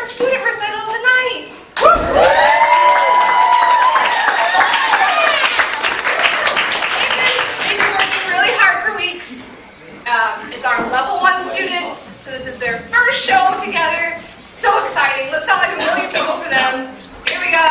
first student recital of the night. They've been working really hard for weeks. It's our level 1 students, so this is their first show together. So exciting. Let's sound like a million people for them. Here we go.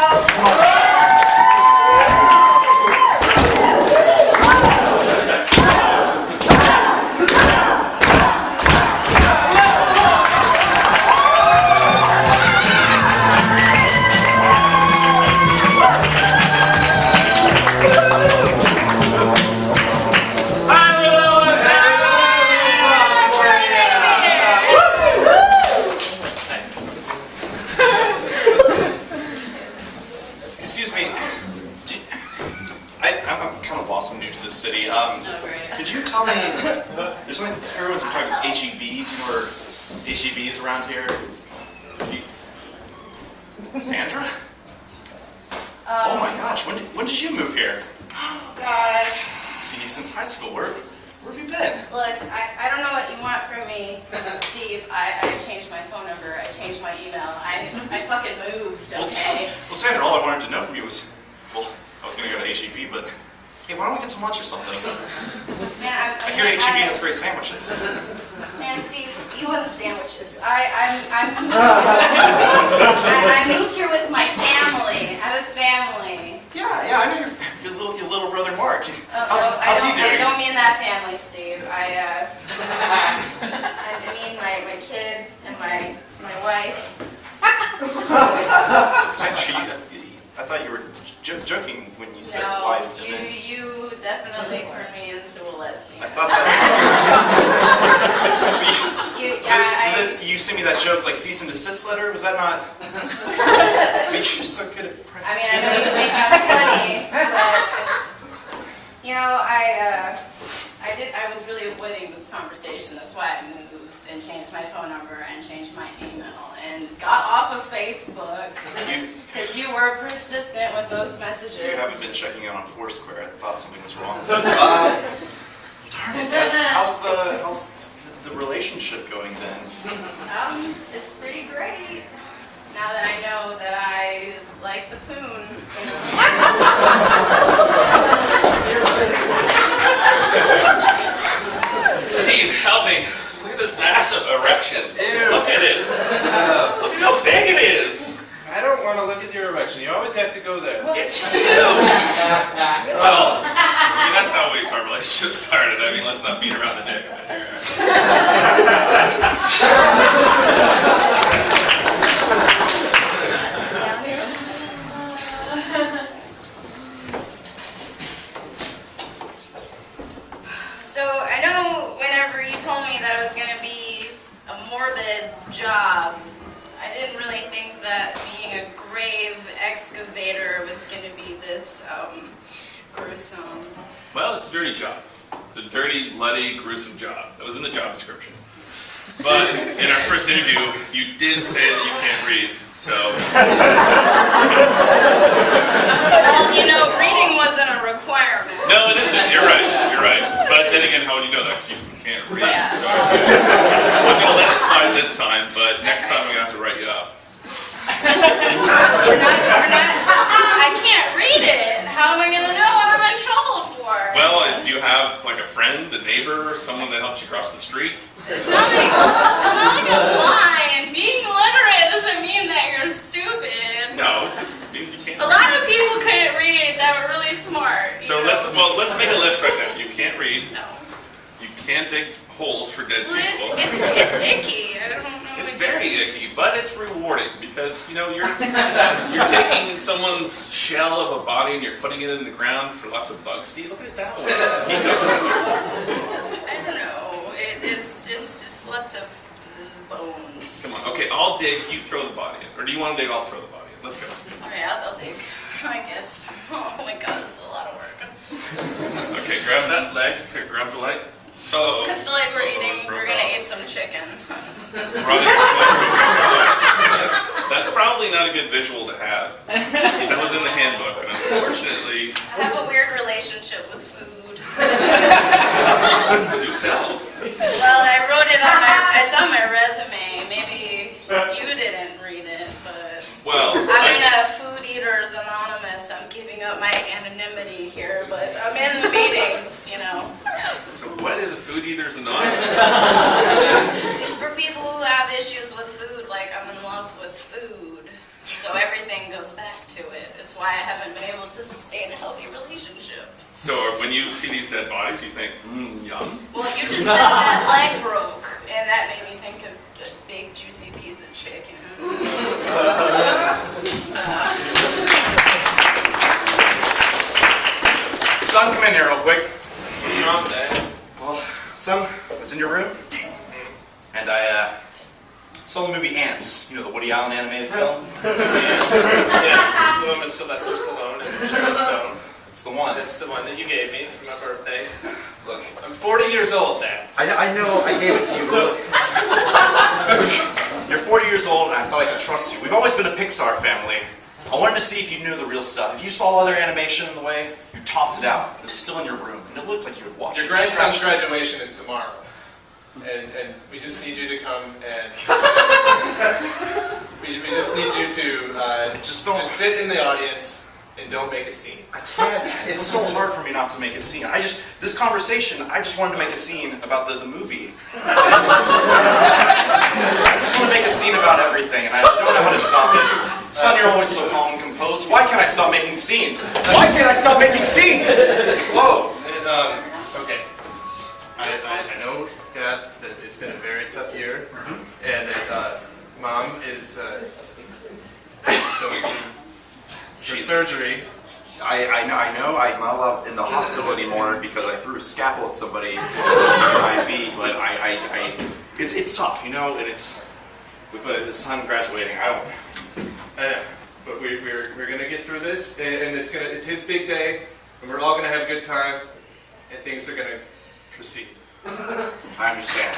Excuse me, I'm kind of lost. I'm new to this city. Could you tell me, there's something, everyone's been talking about this HEB, do you know where HEB is around here? Sandra? Oh my gosh, when did you move here? Oh gosh. I've seen you since high school. Where have you been? Look, I don't know what you want from me, Steve. I changed my phone number, I changed my email, I fucking moved, okay? Well, Sandra, all I wanted to know from you was, well, I was going to go to HEB, but hey, why don't we get some lunch or something? Man, I hear HEB has great sandwiches. Man, Steve, you and the sandwiches. I moved here with my family. I have a family. Yeah, I know your little brother Mark. How's he doing? I don't mean that family, Steve. I mean my kid and my wife. Sandra, I thought you were joking when you said wife. No, you definitely turned me into a lesbian. I thought that... you sent me that joke, like cease and desist letter? Was that not... You're so good at pranking. I mean, I know you think I'm funny, but it's... You know, I was really avoiding this conversation. That's why I moved and changed my phone number and changed my email and got off of Facebook because you were persistent with those messages. You haven't been checking out on Foursquare. I thought something was wrong. Darn it, yes. How's the relationship going then? It's pretty great. Now that I know that I like the poon. Steve, help me. Look at this massive erection. Ew. Look at it. Look at how big it is. I don't want to look at your erection. You always have to go there. It's huge. Well, I mean, that's how our relationship started. I mean, let's not beat around the dick a bit here. So I know whenever you told me that it was going to be a morbid job, I didn't really think that being a grave excavator was going to be this gruesome. Well, it's a dirty job. It's a dirty, bloody, gruesome job. That was in the job description. But in our first interview, you did say that you can't read, so... Well, you know, reading wasn't a requirement. No, it isn't. You're right. You're right. But then again, how would you know that? You can't read. Yeah, So I'm going to let it slide this time, but next time I'm going to have to write you up. I can't read it. How am I going to know what I'm in trouble for? Well, do you have like a friend, a neighbor, or someone that helps you cross the street? It's not like I'm blind. Being literate doesn't mean that you're stupid. No, it just means you can't A lot of people couldn't read that were really smart. So let's make a list right now. You can't read. No. You can't dig holes for dead Well, people. it's icky. I don't know. It's very icky, but it's rewarding because you know you're taking someone's shell of a body and you're putting it in the ground for lots of bugs. Do you look at it that way? I don't know. It's just lots of bones. Come on. Okay, I'll dig. You throw the body in, or do you want to dig? I'll throw the body in. Let's go. Okay, I'll dig. I guess. Oh my God, this is a lot of work. Okay, grab that leg. Here, grab the leg. Oh. I feel like we're gonna eat some chicken. Yes. That's probably not a good visual to have. That was in the handbook, and unfortunately... I have a weird relationship with food. Do tell. Well, I wrote it on it's on my resume. Maybe You didn't read it, but Well, I'm in a Food Eaters Anonymous. I'm giving up my anonymity here, but I'm in the meetings, you know. so what is a Food Eaters Anonymous? It's for people who have issues with food, like I'm in love with food. So everything goes back to it. It's why I haven't been able to sustain a healthy relationship. So when you see these dead bodies, you think, yum? Well, you just said that leg broke, and that made me think of a big juicy piece of chicken. Son, come in here real quick. What's wrong, Dad? Well, son, I was in your room, and I saw the movie Ants. You know, the Woody Allen animated film? Yeah, the one with Sylvester Stallone and Sharon Stone. It's the one. That's the one that you gave me for my birthday. Look, I'm 40 years old, Dad. I know I gave it to you, but look. You're 40 years old, and I thought I could trust you. We've always been a Pixar family. I wanted to see if you knew the real stuff. If you saw other animation in the way, you'd toss it out. It was still in your room, and it looked like you would watch Your it. grandson's graduation is tomorrow. And we just need you to come and... we just need you to just sit in the audience and don't make a scene. I can't. It's so hard for me not to make a scene. This conversation, I just wanted to make a scene about the movie. I just want to make a scene about everything, and I don't know how to stop it. Son, you're always so calm and composed. Why can't I stop making scenes? Why can't I stop making scenes? Whoa. Okay. I know, Dad, that it's been a very tough year, and that Mom is going through her surgery. I know. I'm not allowed in the hospital anymore because I threw a scalpel at somebody as IV, but it's tough, you know, and but the son graduating, I know, but we're gonna get through this, and it's his big day, and we're all gonna have a good time, and things are gonna proceed. I understand.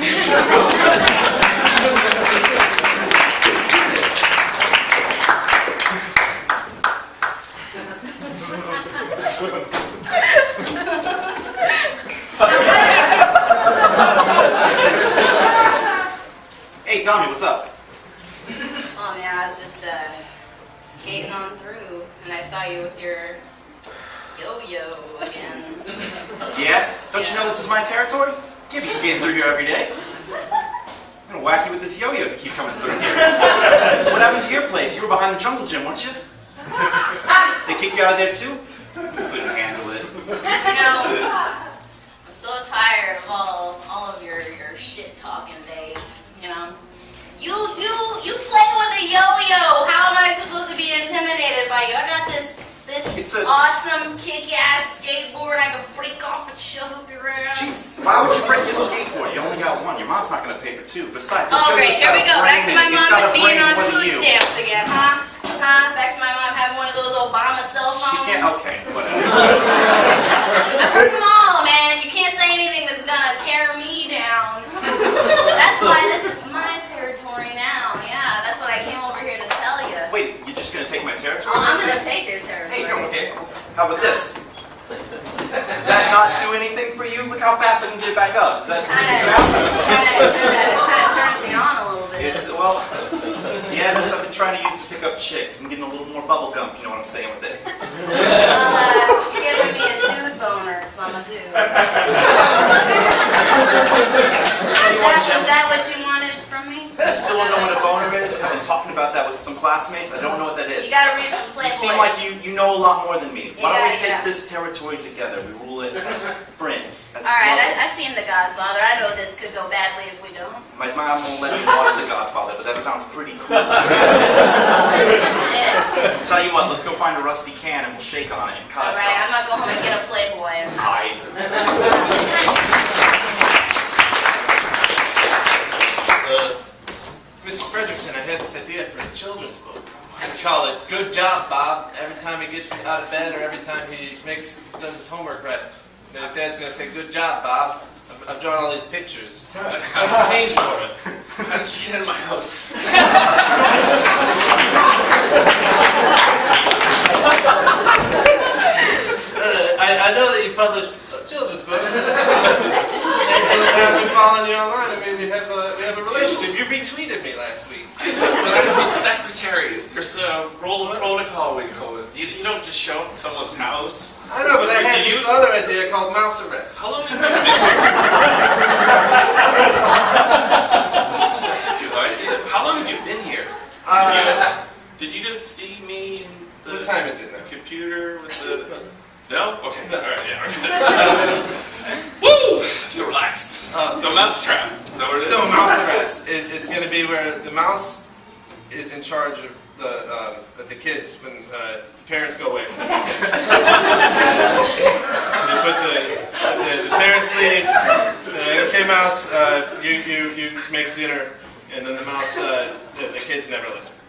Hey, Tommy, what's up? Oh man, I was just skating on through, and I saw you with your yo-yo again. Yeah? Don't you know this is my territory? Can't be skating through here every day. I'm gonna whack you with this yo-yo if you keep coming through here. What happened to your place? You were behind the jungle gym, weren't you? They kick you out of there too? You couldn't handle it. You know, I'm so tired of all of your shit talking, Dave. You know, you play with a yo-yo. How am I supposed to be intimidated by you? I got this awesome kick-ass skateboard I can break off and shove up your ass. Jeez, why would you break your skateboard? You only got one. Your mom's not gonna pay for two. Besides, this Oh great, yo-yo's here got we a go. brain Back to in my it. It's mom got a being brain on more than food you. stamps again, huh? Back to my mom having one of those Obama cell phones. She can't. Okay, whatever. I've heard them all, man. You can't say anything that's gonna tear me down. That's why this is my territory now. Yeah, that's what I came over here to tell you. Wait, you're just gonna take my territory? Oh, I'm gonna take your territory. Hey, okay. How about this? Does that not do anything for you? Look how fast I can get it back up. Does that freak you out? Kind of turns me on a little bit. Well, yeah, that's what I've been trying to use to pick up chicks. I'm getting a little more bubble gum, if you know what I'm saying with it. Well, you're giving me a dude boner, because I'm a dude. Is that what you wanted from me? I still don't know what a boner is. I've been talking about that with some classmates. I don't know what that is. You gotta read some Playboy. You seem like you know a lot more than me. Why don't we take Yeah. this territory together? We rule it as friends, as Alright, brothers. I've seen The Godfather. I know this could go badly if we don't. My mom won't let me watch The Godfather, but that sounds pretty cool. It is. Tell you what, let's go find a rusty can and we'll shake on it and cut Alright, I'm ourselves. gonna go home and get a Playboy. Aye. Mr. Fredrickson, I had this idea for a children's book. We call it "Good Job, Bob." Every time he gets out of bed, or every time he does his homework right, then his dad's gonna say, "Good job, Bob." I've drawn all these pictures. I'm paying for it. How did you get in my house? I know that you publish children's books. And I've been following you online. I mean, we have a relationship. You retweeted me last week. There's a role of protocol we go with. You don't just show up at someone's house. I know, but I had Did this you- other idea called mouse arrest. How long have you been here? That's a good idea. How long have you been here? Did you just see me in the What time is it now? computer with the... No? Okay. All right, yeah. Okay. Woo! I feel relaxed. So mousetrap. Is that what it is? No, mouse arrest. It's going to be where the mouse is in charge of the kids when parents go away. You put the parents leave. Okay, mouse, you make dinner, and then the mouse, the kids never listen.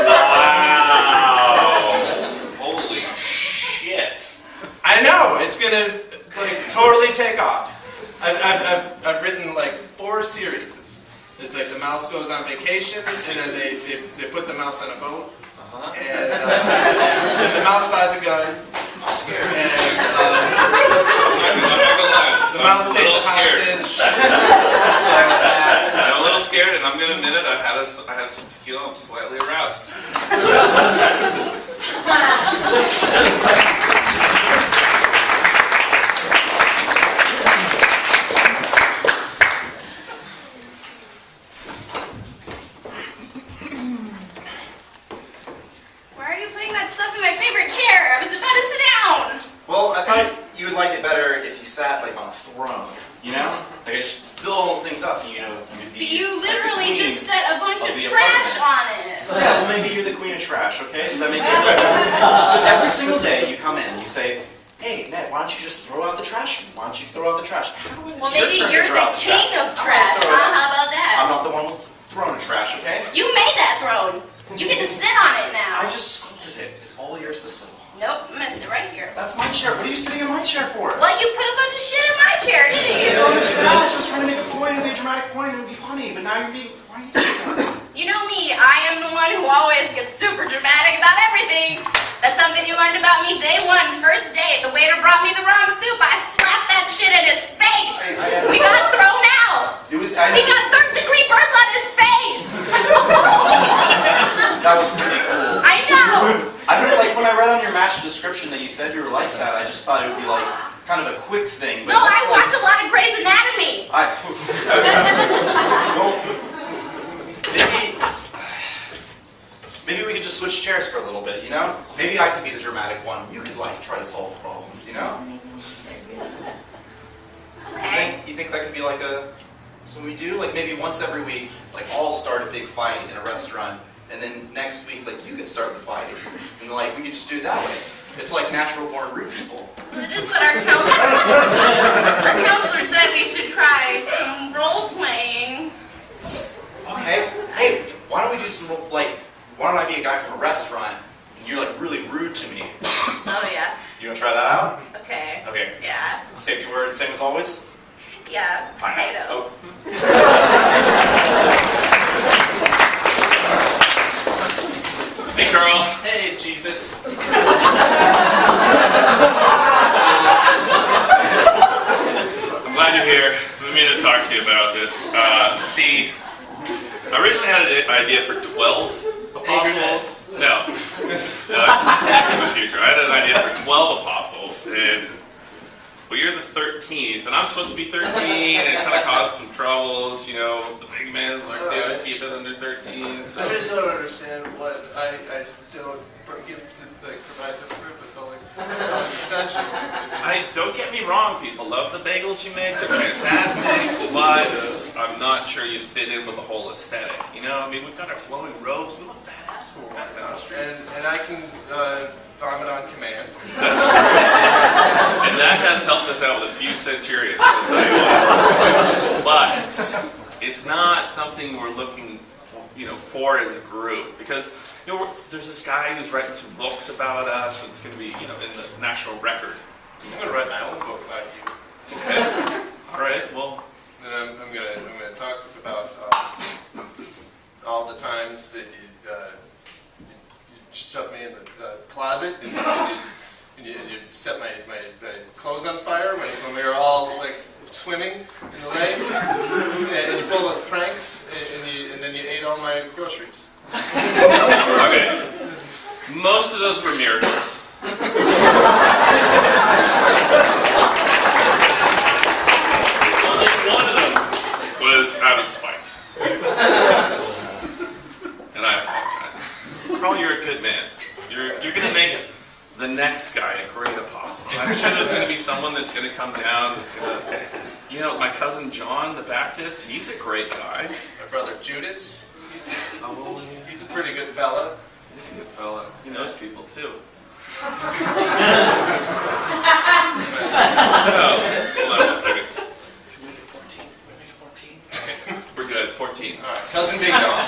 Wow! Holy shit! I know it's gonna totally take off. I've written like 4 series. It's like the mouse goes on vacation, and then they put the mouse on a boat, and then the mouse buys a gun, and the mouse takes a hostage. I'm a little scared, and I'm gonna admit it. I had some tequila. I'm slightly aroused. Why are you putting that stuff in my favorite chair? I was about to sit down. Well, I thought you would like it better if you sat like on a throne, you know? Like I just build all the things up, you know. You'd be But you like the literally queen just set a bunch of of the trash on it. Yeah, well maybe you're the queen of trash, okay? Does that make you feel better? Because every single day you come in, you say, hey, Ned, why don't you just throw out the trash? Why don't you throw out the trash? Well, maybe you're the king of trash, huh? How about I'm that? not the one with throwing the trash, okay? You made that throne. You get to sit on it I now. just sculpted it. It's all yours to sit on. Nope, missed it right here. That's my chair. What are you sitting in my chair for? Well, you put a bunch of shit in my chair, didn't you? Throwing the trash. I was trying to make a point, it'd be a dramatic point, it would be funny, but now you're being... Why are you doing that? You know me, I am the one who always gets super dramatic about everything. That's something you learned about me day one, first date. The waiter brought me the wrong soup. I slapped that shit in his face. We got thrown out. It was... He got third-degree burns on his face. That was pretty cool. I know. I don't know, like when I read on your match description that you said you were like that, I just thought it would be like kind of a quick thing. But No, I that's watch a lot of Grey's Anatomy. Well, maybe we could just switch chairs for a little bit, you know? Maybe I could be the dramatic one. You could like try to solve problems, you know? Okay. You think that could be like something we do? Like maybe once every week, like all start a big fight in a restaurant, and then next week, like you could start the fight, and like we could just do it that way. It's like natural born rude people. Well, it is what our counselor said we should try some role playing. Okay. Hey, why don't we do some like? Why don't I be a guy from a restaurant, and you're like really rude to me? Oh yeah. You wanna try that out? Okay. Okay. Yeah. Safety word, same as always. Yeah. Potato. Oh. Hey, Carl. Hey, Jesus. I'm glad you're here. Let me to talk to you about this. See, I originally had an idea for 12 apostles. No. In the future. I had an idea for 12 apostles, and well, you're the 13th, and I'm supposed to be 13, and it kind of caused some troubles, you know. The big man's like, dude, keep it under 13. So. I just don't understand what I don't give to provide to the group with all it's essential. Don't get me wrong, people love the bagels you make, they're fantastic, but I'm not sure you fit in with the whole aesthetic. You know, I mean, we've got our flowing robes, we look badass when we're walking down the street. And I can vomit on command. That's true. And that has helped us out with a few centurions, I'll tell you what. But it's not something we're looking for as a group, because there's this guy who's writing some books about us, and it's going to be in the national record. I'm gonna write my own book about you. Okay. All right. Well. And I'm gonna talk about all the times that you shoved me in the closet and you set my clothes on fire when we were all like swimming swimming in the lake, and you pulled those pranks, and then you ate all my groceries. Okay. Most of those were miracles. Only one of them was out of spite. And I apologize. Carl, you're a good man. You're going to make the next guy a great apostle. I'm sure there's going to be someone that's going to come down that's going to... You know, my cousin John the Baptist, he's a great guy. My brother Judas, he's a pretty good fella. He's a good fella. He knows people too. So, hold on 1 second. Can we make it 14? Can we make it 14? Okay, we're good. 14. All right, cousin Big Dog.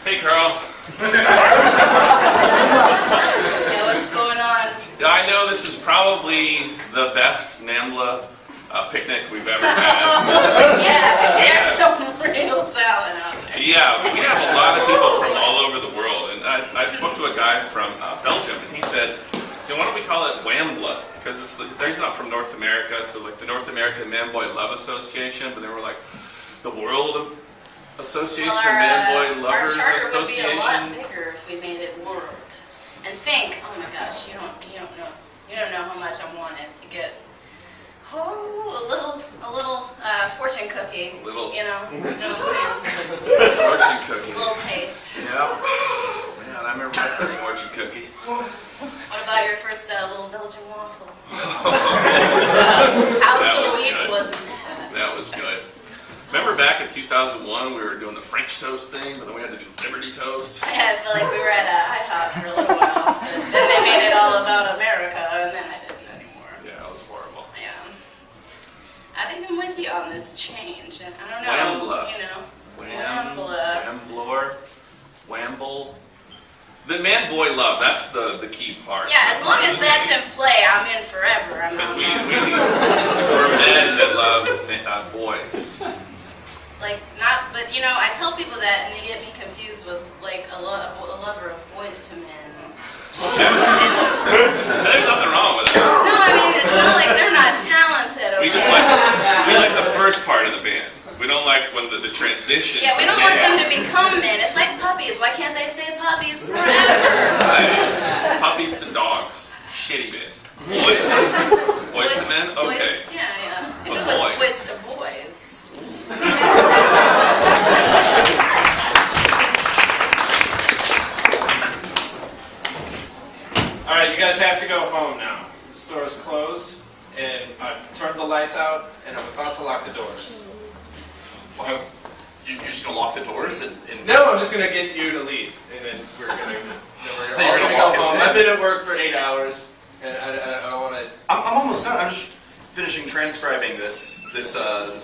Hey, Carl. Yeah, what's going on? I know this is probably the best NAMBLA picnic we've ever had. Yeah, there's some real talent out there. Yeah, we have a lot of people from all over the world. And I spoke to a guy from Belgium, and he said, "Then why don't we call it WAMBLA? Because he's not from North America, so like the North American Man-Boy Love Association, but they were like the World Association of Man-Boy Lovers our charter Association." would be a lot bigger if we made it world. And think, oh my gosh, you don't know how much I wanted to get. A little fortune cookie. You know what I'm saying? Fortune cookie. A little taste. Yeah. Man, I remember my first fortune cookie. What about your first little Belgian waffle? That How was sweet good. was that? That was good. Remember back in 2001, we were doing the French toast thing, but then we had to do Liberty toast? Yeah, I feel like we were at a IHOP for a little while. Then they made it all about America, and then I didn't anymore. Yeah, it was horrible. Yeah. I think I'm with you on this change. And I don't know, Wambla. Wambla. Wamble. The man-boy love, that's the key part. Yeah, as long as that's in play, I'm in forever. Because we're men that love boys. Like, but I tell people that and they get me confused with, like, a lover of boys to men. There's nothing wrong with it. No, I mean, it's not like they're not talented, okay? We like the first part of the band. We don't like when the transition. Yeah, we don't want them to become men. It's like puppies. Why can't they say puppies forever? Right. Puppies to dogs. Shitty band. Boys to men? Okay. Boys, yeah. If But it was boys. boys to boys. All right, you guys have to go home now. The store is closed, and I've turned the lights out, and I'm about to lock the doors. Why? You're just gonna lock the doors and No, I'm just gonna get you to leave, and then we're all You're gonna gonna go walk us home. in. I've been at work for 8 hours, and I don't want to. I'm almost done. I'm just finishing transcribing this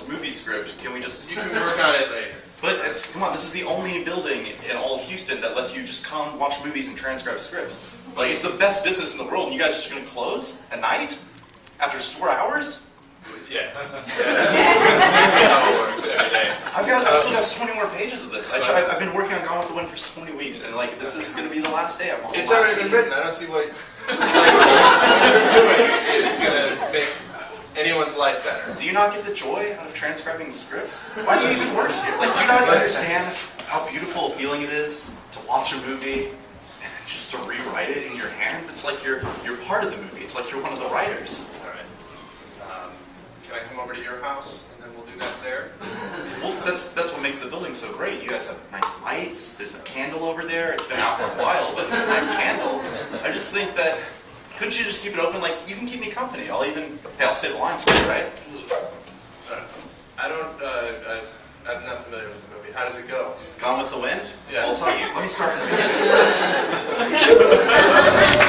movie script. Can we just? You can work on it later. But come on, this is the only building in all of Houston that lets you just come watch movies and transcribe scripts. Like, it's the best business in the world, and you guys are just gonna close at night after 4 hours? Yes. That's how it works every day. I've still got so many more pages of this. I've been working on Gone with the Wind for so many weeks, and like this is gonna be the last day. It's already been written. I don't see what you're doing is gonna make anyone's life better. Do you not get the joy out of transcribing scripts? Why do you even work here? Like, do you not understand how beautiful a feeling it is to watch a movie and just to rewrite it in your hands? It's like you're part of the movie. It's like you're one of the writers. All right. Can I come over to your house and then we'll do that there? Well, that's what makes the building so great. You guys have nice lights. There's a candle over there. It's been out for a while, but it's a nice candle. I just think that, couldn't you just keep it open? Like, you can keep me company. I'll say the lines for you, right? I'm not familiar with the movie. How does it go? Gone with the Wind? Yeah. I'll tell you. Let me start from the beginning.